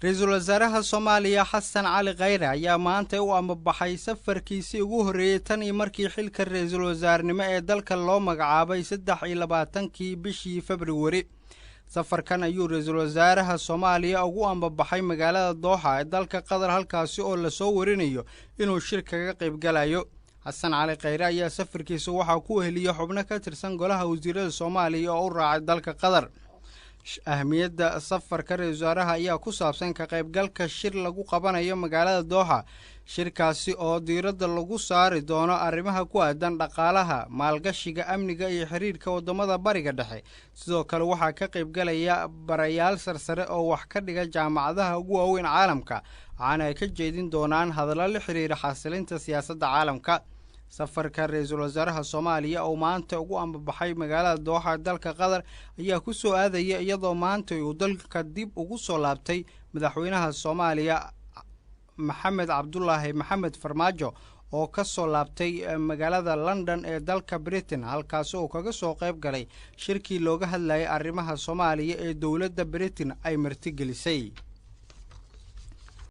Ra'iisul Wasaaraha Soomaaliya Xasan Cali Khayre ayaa maanta u ambabaxay safarkiisii ugu horreeyay tan iyo markii xilka ra'iisul wasaarnimo ee dalka loo magacaabay 23kii bishii February. Safarkan ayuu ra'iisul wasaaraha Soomaaliya ugu ambabaxay magaalada Doha ee dalka Qatar halkaasi oo la soo warinayo inuu shir kaga qayb galayo. Xasan Cali Khayre ayaa safarkiisa waxa ku heliyay xubno ka tirsan golaha wasiirada Soomaaliya oo u raacay dalka Qatar. ahmiyadda safarka ra'iisul wasaaraha ayaa ku saabsan ka qaybgalka shir lagu qabanayo magaalada Doha. Shirkaasi oo diiradda lagu saari doono arrimaha ku aadan dhaqaalaha, maalgashiga, amniga iyo xiriirka wadamada Bariga Dhexe. Sidoo kale waxaa ka qaybgalaya barayaal sarsare oo wax ka dhiga jaamacadaha ugu waaweyn caalamka, waxaana ay ka jeedin doonaan hadallo la xiriira xasilinta siyaasadda caalamka. safarka ra'iisul wasaaraha Soomaaliya oo maanta ugu ambabaxay magaalada Doha dalka Qatar ayaa ku soo aadaya iyadoo maanta uu dalka dib ugu soo laabtay madaxweynaha Soomaaliya Maxamed Cabdullaahi Maxamed Farmaajo oo ka soo laabtay magaalada London ee dalka Britain halkaas oo kaga soo qayb galay shirkii looga hadlayay arrimaha Soomaaliya ee dawladda Britain ay martigelisay.